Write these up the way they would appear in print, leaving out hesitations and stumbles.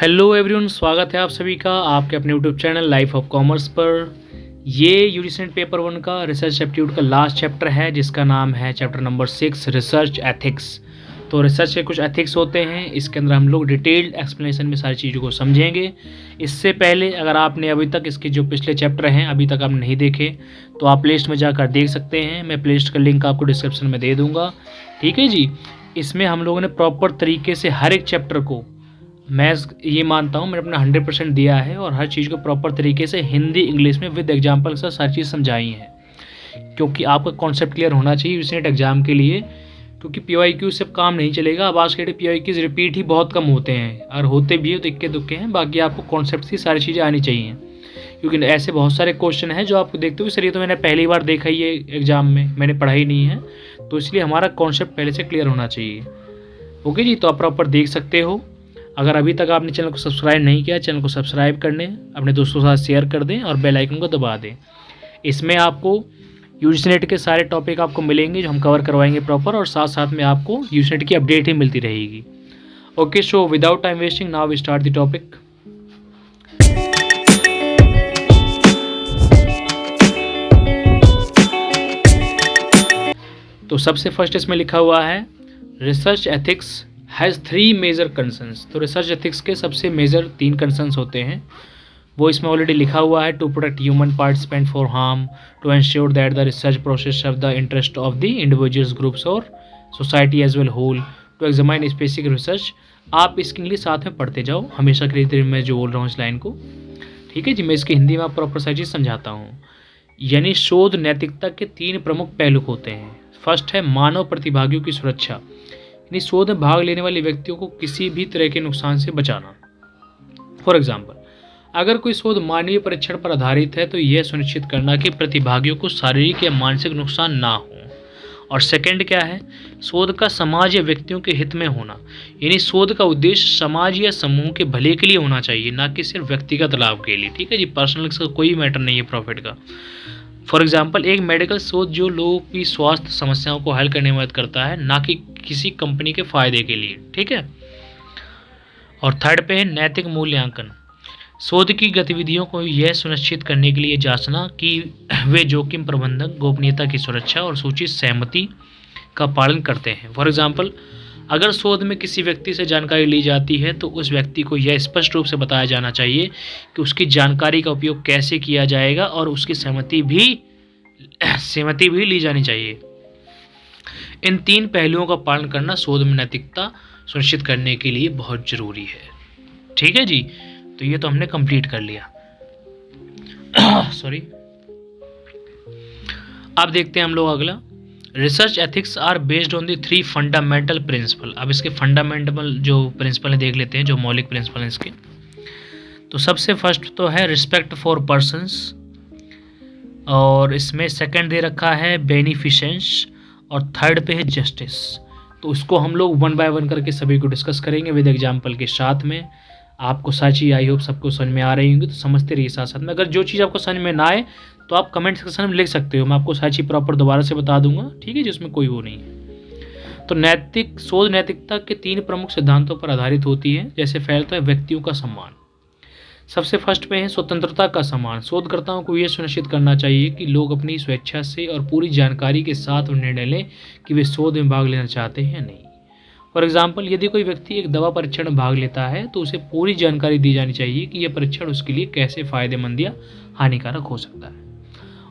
Hello everyone, स्वागत है आप सभी का आपके अपने YouTube channel life of commerce पर। ये यूजीसी पेपर 1 का रिसर्च एप्टीट्यूड का लास्ट चैप्टर है जिसका नाम है चैप्टर नंबर 6 रिसर्च एथिक्स। तो रिसर्च के कुछ एथिक्स होते हैं, इसके अंदर हम लोग डिटेल्ड एक्सप्लेनेशन में सारी चीज़ों को समझेंगे। इससे पहले अगर आपने अभी तक इसके जो पिछले चैप्टर हैं अभी तक आपने नहीं देखे तो आप प्लेलिस्ट में जाकर देख सकते हैं। मैं प्लेलिस्ट का लिंक आपको डिस्क्रिप्शन में दे दूँगा, ठीक है जी। इसमें हम लोगों ने प्रॉपर तरीके से हर एक चैप्टर को, मैं ये मानता हूँ मैंने अपना 100% दिया है और हर चीज़ को प्रॉपर तरीके से हिंदी इंग्लिश में विद एग्जाम्पल के साथ सारी चीज़ समझाई है, क्योंकि आपका कॉन्सेप्ट क्लियर होना चाहिए यूजीसी नेट एग्जाम के लिए। क्योंकि PYQ से काम नहीं चलेगा। अब आज के डेट PYQs रिपीट ही बहुत कम होते हैं, और होते भी है तो इक्के दुक्के हैं। बाकी आपको कॉन्सेप्ट की सारी चीज़ें आनी चाहिए, क्योंकि ऐसे बहुत सारे क्वेश्चन हैं जो आपको देखते हुए सर ये तो मैंने पहली बार देखा ही है एग्जाम में, मैंने पढ़ाई नहीं है, तो इसलिए हमारा कॉन्सेप्ट पहले से क्लियर होना चाहिए। ओके जी, तो आप प्रॉपर देख सकते हो। अगर अभी तक आपने चैनल को सब्सक्राइब नहीं किया, चैनल को सब्सक्राइब कर लें, अपने दोस्तों के साथ शेयर कर दें और बेल आइकन को दबा दें। इसमें आपको यूजीसी नेट के सारे टॉपिक आपको मिलेंगे जो हम कवर करवाएंगे प्रॉपर, और साथ साथ में आपको यूजीसी नेट की अपडेट ही मिलती रहेगी। Okay, so without time wasting now we start the topic. तो सबसे फर्स्ट इसमें लिखा हुआ है research ethics has 3 major concerns. तो रिसर्च एथिक्स के सबसे मेजर 3 कंसर्न्स होते हैं, वो इसमें ऑलरेडी लिखा हुआ है। To protect human participant for harm, to ensure that the research process of the interest of the individuals groups और society as well whole, to examine specific research. आप इसके इंग्लिश साथ में पढ़ते जाओ हमेशा के लिए, मैं जो बोल रहा हूँ इस लाइन को, ठीक है जी। मैं इसकी हिंदी में आप प्रॉपर सारी चीज़ समझाता हूँ। यानी शोध नैतिकता के 3 प्रमुख पहलू होते हैं। फर्स्ट है मानव प्रतिभागियों की सुरक्षा, यानी शोध में भाग लेने वाले व्यक्तियों को किसी भी तरह के नुकसान से बचाना। फॉर एग्जाम्पल, अगर कोई शोध मानवीय परीक्षण पर आधारित है तो यह सुनिश्चित करना कि प्रतिभागियों को शारीरिक या मानसिक नुकसान ना हो। और सेकंड क्या है, शोध का समाज या व्यक्तियों के हित में होना, यानी शोध का उद्देश्य समाज या समूह के भले के लिए होना चाहिए, ना कि सिर्फ व्यक्तिगत लाभ के लिए, ठीक है जी। पर्सनल का कोई मैटर नहीं है प्रॉफिट का। फॉर एग्जाम्पल, एक मेडिकल शोध जो लोगों की स्वास्थ्य समस्याओं को हल करने में मदद करता है, ना कि किसी कंपनी के फायदे के लिए, ठीक है। और थर्ड पे है नैतिक मूल्यांकन। शोध की गतिविधियों को यह सुनिश्चित करने के लिए जांचना कि वे जोखिम प्रबंधन, गोपनीयता की सुरक्षा और सूचित सहमति का पालन करते हैं। फॉर एग्जाम्पल, अगर शोध में किसी व्यक्ति से जानकारी ली जाती है तो उस व्यक्ति को यह स्पष्ट रूप से बताया जाना चाहिए कि उसकी जानकारी का उपयोग कैसे किया जाएगा और उसकी सहमति भी ली जानी चाहिए। इन 3 पहलुओं का पालन करना शोध में नैतिकता सुनिश्चित करने के लिए बहुत जरूरी है, ठीक है जी। तो ये तो हमने कंप्लीट कर लिया। सॉरी, अब देखते हैं हम लोग अगला। Research ethics are based on the 3 fundamental principle. अब इसके फंडामेंटल जो प्रिंसिपल है देख लेते हैं, जो मौलिक प्रिंसिपल हैं इसके। तो सबसे फर्स्ट तो है रिस्पेक्ट फॉर पर्सन्स, और इसमें सेकंड दे रखा है बेनिफिशेंस, और थर्ड पे है जस्टिस। तो उसको हम लोग 1 बाय 1 करके सभी को डिस्कस करेंगे विद एग्जाम्पल के साथ में। आपको सारी चीज़ आई होप सबको समझ में आ रही होंगी, तो समझते रहिए साथ साथ में। अगर जो चीज़ आपको समझ में ना आए तो आप कमेंट सेक्शन में लिख सकते हो, मैं आपको सारी चीज़ प्रॉपर दोबारा से बता दूंगा, ठीक है, जिसमें कोई वो नहीं है। तो नैतिक शोध नैतिकता के 3 प्रमुख सिद्धांतों पर आधारित होती है। जैसे फैलता है व्यक्तियों का सम्मान, सबसे फर्स्ट पे है स्वतंत्रता का सम्मान। शोधकर्ताओं को यह सुनिश्चित करना चाहिए कि लोग अपनी स्वेच्छा से और पूरी जानकारी के साथ निर्णय लें कि वे शोध में भाग लेना चाहते हैं या नहीं। फॉर एग्जाम्पल, यदि कोई व्यक्ति एक दवा परीक्षण में भाग लेता है तो उसे पूरी जानकारी दी जानी चाहिए कि यह परीक्षण उसके लिए कैसे फ़ायदेमंद या हानिकारक हो सकता है।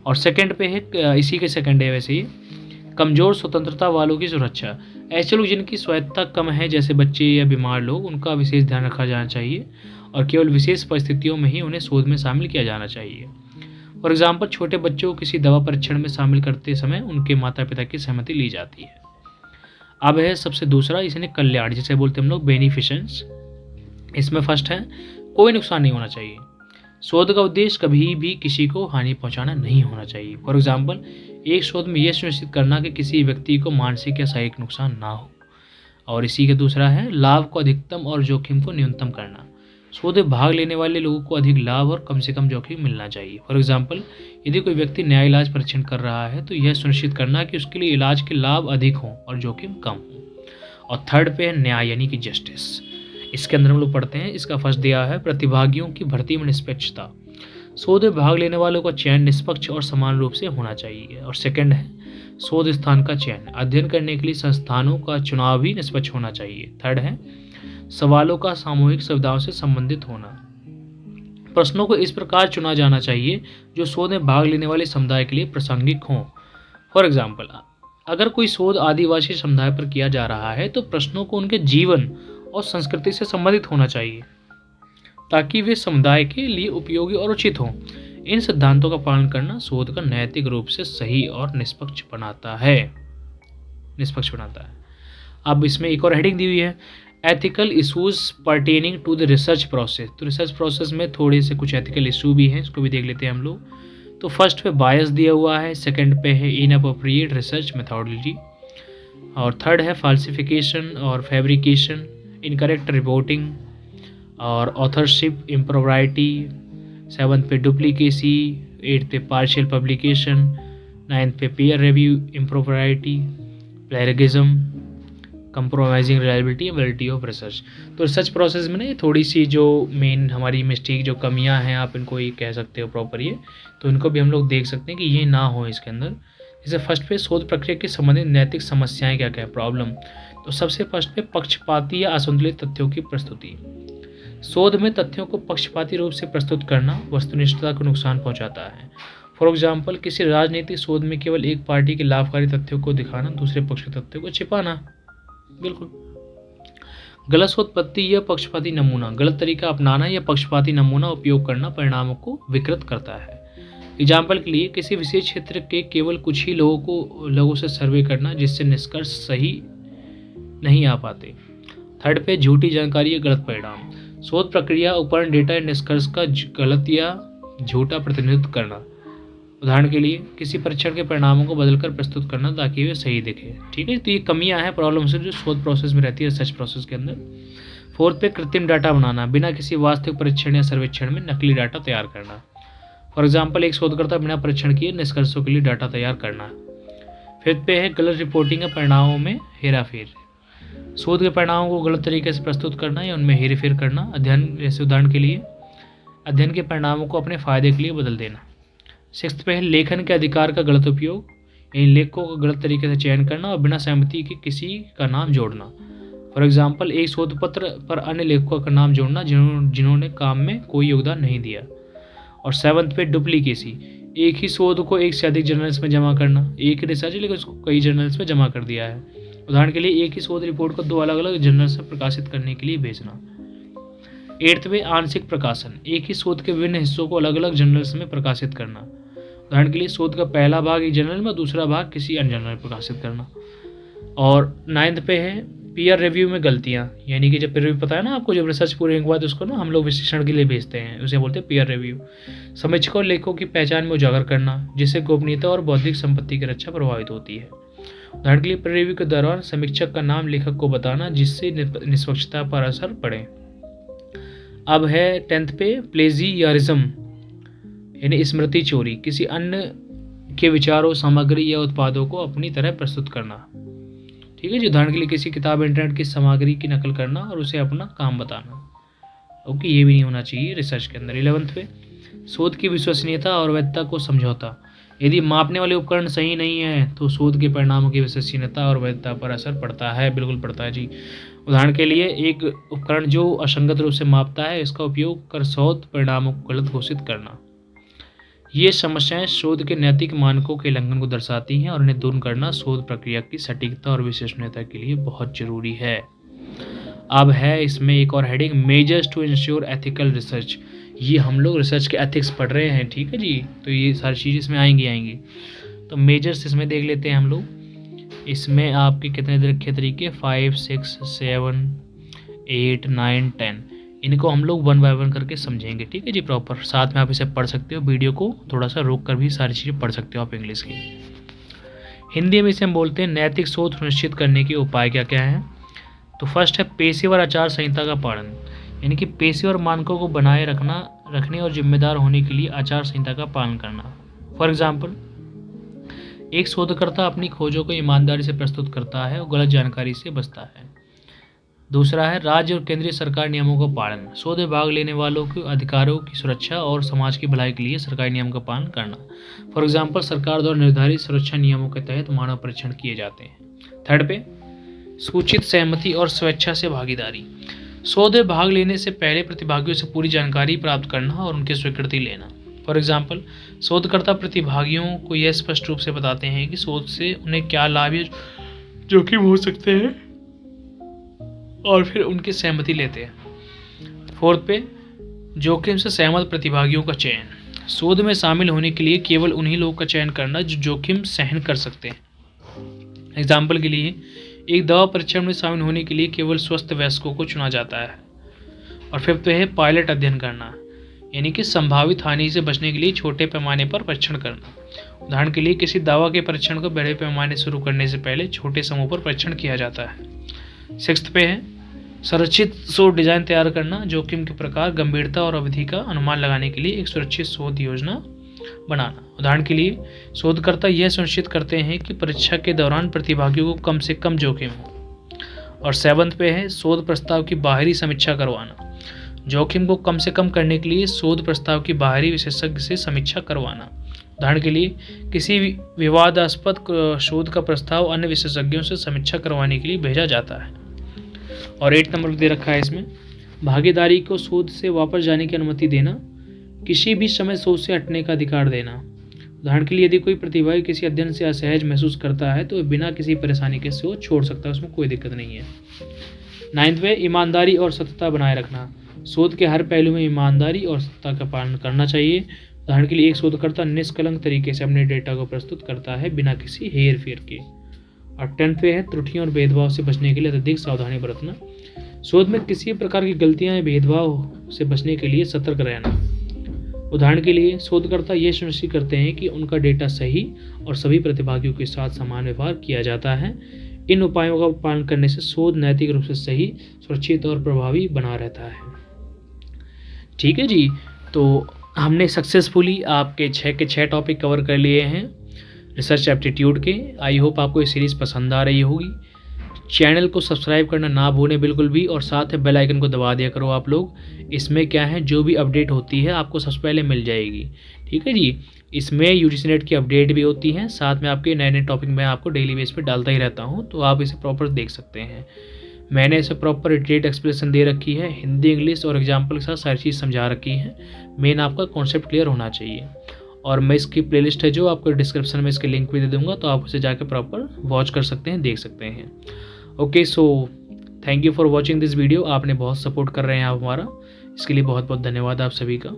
और सेकंड पे है, इसी के सेकंड है वैसे ही, कमज़ोर स्वतंत्रता वालों की सुरक्षा। ऐसे लोग जिनकी स्वायत्तता कम है, जैसे बच्चे या बीमार लोग, उनका विशेष ध्यान रखा जाना चाहिए और केवल विशेष परिस्थितियों में ही उन्हें शोध में शामिल किया जाना चाहिए। फॉर एग्जाम्पल, छोटे बच्चों को किसी दवा परीक्षण में शामिल करते समय उनके माता पिता की सहमति ली जाती है। अब है सबसे दूसरा, इसने कल्याण, जिसे बोलते हैं हम लोग बेनिफिशेंस। इसमें फर्स्ट है कोई नुकसान नहीं होना चाहिए। शोध का उद्देश्य कभी भी किसी को हानि पहुंचाना नहीं होना चाहिए। फॉर एग्जाम्पल, एक शोध में यह सुनिश्चित करना कि किसी व्यक्ति को मानसिक या शारीरिक नुकसान ना हो। और इसी के दूसरा है लाभ को अधिकतम और जोखिम को न्यूनतम करना। शोध में भाग लेने वाले लोगों को अधिक लाभ और कम से कम जोखिम मिलना चाहिए। फॉर एग्जाम्पल, यदि कोई व्यक्ति नया इलाज परीक्षण कर रहा है तो यह सुनिश्चित करना कि उसके लिए इलाज के लाभ अधिक हों और जोखिम कम हो। और थर्ड पे है न्याय, यानी कि जस्टिस, इसके अंदर हम लोग पढ़ते हैं, इसका फर्स्ट दिया है प्रतिभागियों की भर्ती में निष्पक्षता। शोध में भाग लेने वालों का चयन निष्पक्ष और समान रूप से होना चाहिए। और सेकंड है शोध स्थान का चयन, अध्ययन करने के लिए संस्थानों का चुनाव भी निष्पक्ष होना चाहिए। थर्ड है सवालों का सामूहिक सुविधाओं से संबंधित होना, प्रश्नों को इस प्रकार चुना जाना चाहिए जो शोध में भाग लेने वाले समुदाय के लिए प्रासंगिक हों। फॉर एग्जाम्पल, अगर कोई शोध आदिवासी समुदाय पर किया जा रहा है तो प्रश्नों को उनके जीवन और संस्कृति से संबंधित होना चाहिए ताकि वे समुदाय के लिए उपयोगी और उचित हों। इन सिद्धांतों का पालन करना शोध का नैतिक रूप से सही और निष्पक्ष बनाता है। अब इसमें एक और हेडिंग दी हुई है, ethical issues pertaining to the research process. तो रिसर्च प्रोसेस में थोड़े से कुछ एथिकल इशू भी हैं, इसको भी देख लेते हैं हम लोग। तो फर्स्ट पे बायस दिया हुआ है, सेकंड पे है इनअप्रोप्रिएट रिसर्च मेथोडोलॉजी, और थर्ड है फाल्सिफिकेशन और फैब्रिकेशन, इनकरेक्ट रिपोर्टिंग और ऑथरशिप इम्प्रोप्राइटी, सेवन्थ पे डुप्लीकेसी, एट्थ पे पार्शियल पब्लिकेशन, नाइन्थ पे peer review impropriety, plagiarism, compromising reliability and validity of research. तो रिसर्च प्रोसेस में ना ये थोड़ी सी जो मेन हमारी मिस्टेक जो कमियां हैं, आप इनको ये कह सकते हो प्रॉपर ये, तो इनको भी हम लोग देख सकते हैं कि ये ना हो इसके अंदर। जैसे फर्स्ट पे शोध प्रक्रिया के संबंधित नैतिक समस्याएं क्या क्या है, प्रॉब्लम। तो सबसे फर्स्ट पे पक्षपाती या असंतुलित तथ्यों की प्रस्तुति। शोध में तथ्यों को पक्षपाती रूप से प्रस्तुत करना वस्तुनिष्ठता को नुकसान पहुंचाता है। फॉर एग्जाम्पल, किसी राजनीतिक शोध में केवल एक पार्टी के लाभकारी तथ्यों को दिखाना, दूसरे पक्ष के तथ्यों को छिपाना। बिल्कुल गलत शोध पद्धति या पक्षपाती नमूना, गलत तरीका अपनाना या पक्षपाती नमूना उपयोग करना परिणामों को विकृत करता है। एग्जाम्पल के लिए किसी विशेष क्षेत्र के केवल कुछ ही लोगों से सर्वे करना जिससे निष्कर्ष सही नहीं आ पाते। थर्ड पे झूठी जानकारी या गलत परिणाम, शोध प्रक्रिया उपकरण डेटा या निष्कर्ष का गलत या झूठा प्रतिनिधित्व करना। उदाहरण के लिए किसी परीक्षण के परिणामों को बदलकर प्रस्तुत करना ताकि वे सही दिखे। ठीक है, तो ये कमियां हैं, प्रॉब्लम्स हैं जो शोध प्रोसेस में रहती है, रिसर्च प्रोसेस के अंदर। फोर्थ पे कृत्रिम डाटा बनाना, बिना किसी वास्तविक परीक्षण या सर्वेक्षण में नकली डाटा तैयार करना। फॉर एग्जाम्पल, एक शोधकर्ता बिना परीक्षण किए निष्कर्षों के लिए डाटा तैयार करना। फिफ्थ पे है गलत रिपोर्टिंग या परिणामों में हेराफेर, शोध के परिणामों को गलत तरीके से प्रस्तुत करना या उनमें हेरफेर करना। अध्ययन, जैसे उदाहरण के लिए अध्ययन के परिणामों को अपने फायदे के लिए बदल देना। सिक्स्थ पे है लेखन के अधिकार का गलत उपयोग, इन लेखकों का गलत तरीके से चयन करना और बिना सहमति के किसी का नाम जोड़ना। फॉर एग्जाम्पल, एक शोध पत्र पर अन्य लेखकों का नाम जोड़ना जिन्होंने काम में कोई योगदान नहीं दिया। और सेवन्थ पे डुप्लीकेसी, एक ही शोध को एक से अधिक जर्नल्स में जमा करना, एक ही रिसर्च लेकिन उसको कई जर्नल्स में जमा कर दिया है। उदाहरण के लिए एक ही शोध रिपोर्ट को 2 अलग अलग जर्नल्स में प्रकाशित करने के लिए भेजना। एट्थ में आंशिक प्रकाशन, एक ही शोध के विभिन्न हिस्सों को अलग अलग जर्नल्स में प्रकाशित करना। उदाहरण के लिए शोध का पहला भाग एक जर्नल में, दूसरा भाग किसी अन्य जर्नल में प्रकाशित करना। और नाइन्थ पे है पीयर रिव्यू में गलतियाँ, यानी कि जब पीयर रिव्यू पता है ना आपको, जब रिसर्च पूरे होने के बाद उसको ना हम लोग विश्लेषण के लिए भेजते हैं, उसे बोलते हैं पीयर रिव्यू। समीक्षकों और लेखकों की पहचान में उजागर करना जिससे गोपनीयता और बौद्धिक संपत्ति की रक्षा प्रभावित होती है। उदाहरण के लिए पीयर रिव्यू के दौरान समीक्षक का नाम लेखक को बताना जिससे निष्पक्षता पर असर पड़े। अब है 10th पे प्लेजियरिज्म यानी स्मृति चोरी, किसी अन्य के विचारों, सामग्री या उत्पादों को अपनी तरह प्रस्तुत करना। ठीक है जी, उदाहरण के लिए किसी किताब इंटरनेट की सामग्री की नकल करना और उसे अपना काम बताना। ओके, ये भी नहीं होना चाहिए रिसर्च के अंदर। 11th पे शोध की विश्वसनीयता और वैधता को समझौता, यदि मापने वाले उपकरण सही नहीं है तो शोध के परिणामों की विश्वसनीयता और वैधता पर असर पड़ता है। बिल्कुल पड़ता है जी। उदाहरण के लिए एक उपकरण जो असंगत रूप से मापता है, इसका उपयोग कर शोध परिणामों को गलत घोषित करना। ये समस्याएं शोध के नैतिक मानकों के उल्लंघन को दर्शाती हैं और इन्हें दूर करना शोध प्रक्रिया की सटीकता और विश्वसनीयता के लिए बहुत जरूरी है। अब है इसमें एक और heading, measures to ensure ethical research. ये हम लोग रिसर्च के एथिक्स पढ़ रहे हैं, ठीक है जी, तो ये सारी चीज़ इसमें आएंगी। तो मेजर्स इसमें देख लेते हैं हम लोग। इसमें आपके कितने रखे तरीके, 5, 6, 7, 8, 9, 10, इनको हम लोग 1 बाय 1 करके समझेंगे। ठीक है जी, प्रॉपर। साथ में आप इसे पढ़ सकते हो, वीडियो को थोड़ा सा रोक कर भी सारी चीज़ें पढ़ सकते हो आप इंग्लिश की। हिंदी में इसे हम बोलते हैं नैतिक शोध सुनिश्चित करने के उपाय क्या क्या हैं। तो फर्स्ट है पेशेवर आचार संहिता का पालन, यानी कि पेशेवर मानकों को बनाए रखने और जिम्मेदार होने के लिए आचार संहिता का पालन करना। फॉर एग्जाम्पल, एक शोधकर्ता अपनी खोजों को ईमानदारी से प्रस्तुत करता है और गलत जानकारी से बचता है। दूसरा है राज्य और केंद्रीय सरकार नियमों का पालन। शोध में भाग लेने वालों के अधिकारों की सुरक्षा और समाज की भलाई के लिए सरकारी नियम का पालन करना। फॉर एग्जाम्पल, सरकार द्वारा निर्धारित सुरक्षा नियमों के तहत मानव परीक्षण किए जाते हैं। थर्ड पे, सूचित सहमति और स्वेच्छा से भागीदारी। शोध में भाग लेने से पहले प्रतिभागियों से पूरी जानकारी प्राप्त करना और उनकी स्वीकृति लेना। फॉर एग्जाम्पल, शोधकर्ता प्रतिभागियों को यह स्पष्ट रूप से बताते हैं कि शोध से उन्हें क्या लाभ या जोखिम हो सकते हैं और फिर उनकी सहमति लेते हैं। फोर्थ पे, जोखिम से सहमत प्रतिभागियों का चयन। शोध में शामिल होने के लिए केवल उन्हीं लोगों का चयन करना जो जोखिम सहन कर सकते हैं। एग्जाम्पल के लिए, एक दवा परीक्षण में शामिल होने के लिए केवल स्वस्थ वयस्कों को चुना जाता है। और फिफ्थ पे है पायलट अध्ययन करना, यानी कि संभावित हानि से बचने के लिए छोटे पैमाने पर परीक्षण करना। उदाहरण के लिए, किसी दवा के परीक्षण को बड़े पैमाने शुरू करने से पहले छोटे समूह पर परीक्षण किया जाता है। सिक्स्थ पे है संरक्षित शोध डिजाइन तैयार करना, जोखिम के प्रकार, गंभीरता और अवधि का अनुमान लगाने के लिए एक सुरक्षित शोध योजना बनाना। उदाहरण के लिए, शोधकर्ता यह सुनिश्चित करते हैं कि परीक्षा के दौरान प्रतिभागियों को कम से कम जोखिम हो। और सेवंथ पे है शोध प्रस्ताव की बाहरी समीक्षा करवाना। जोखिम को कम से कम करने के लिए शोध प्रस्ताव की बाहरी विशेषज्ञ से समीक्षा करवाना। उदाहरण के लिए, किसी विवादास्पद शोध का प्रस्ताव अन्य विशेषज्ञों से समीक्षा करवाने के लिए भेजा जाता है। और 8 नंबर दे रखा है इसमें, भागीदारी को शोध से वापस जाने की अनुमति देना, किसी भी समय शोध से हटने का अधिकार देना। उदाहरण के लिए, यदि कोई प्रतिभागी किसी अध्ययन से असहज महसूस करता है तो वह बिना किसी परेशानी के शोध छोड़ सकता है, उसमें कोई दिक्कत नहीं है। 9th में ईमानदारी और सत्यता बनाए रखना। शोध के हर पहलू में ईमानदारी और सत्यता का पालन करना चाहिए। उदाहरण के लिए, एक शोधकर्ता निष्कलंक तरीके से अपने डेटा को प्रस्तुत करता है बिना किसी हेर फेर के। और 10th पे है त्रुटियों और भेदभाव से बचने के लिए अत्यधिक सावधानी बरतना। शोध में किसी प्रकार की गलतियां या भेदभाव से बचने के लिए सतर्क रहना। उदाहरण के लिए, शोधकर्ता ये सुनिश्चित करते हैं कि उनका डेटा सही और सभी प्रतिभागियों के साथ समान व्यवहार किया जाता है। इन उपायों का पालन करने से शोध नैतिक रूप से सही, सुरक्षित और प्रभावी बना रहता है। ठीक है जी, तो हमने सक्सेसफुली आपके 6 के 6 टॉपिक कवर कर लिए हैं रिसर्च एप्टीट्यूड के। आई होप आपको ये सीरीज़ पसंद आ रही होगी। चैनल को सब्सक्राइब करना ना भूलें बिल्कुल भी, और साथ में बेल आइकन को दबा दिया करो आप लोग। इसमें क्या है, जो भी अपडेट होती है आपको सबसे पहले मिल जाएगी। ठीक है जी, इसमें यूजीसी नेट की अपडेट भी होती है, साथ में आपके नए नए टॉपिक मैं आपको डेली बेस पे डालता ही रहता हूँ, तो आप इसे प्रॉपर देख सकते हैं। मैंने इसे प्रॉपर डिटेल्ड एक्सप्लेनेशन दे रखी है, हिंदी, इंग्लिश और एग्जाम्पल के साथ सारी चीज़ समझा रखी है। मेन आपका कॉन्सेप्ट क्लियर होना चाहिए। और मैं इसकी प्लेलिस्ट है जो आपको डिस्क्रिप्शन में इसके लिंक भी दे दूंगा, तो आप उसे जाकर प्रॉपर वॉच कर सकते हैं, देख सकते हैं। Okay, so thank you for watching this video. आपने बहुत सपोर्ट कर रहे हैं आप हमारा, इसके लिए बहुत बहुत धन्यवाद आप सभी का।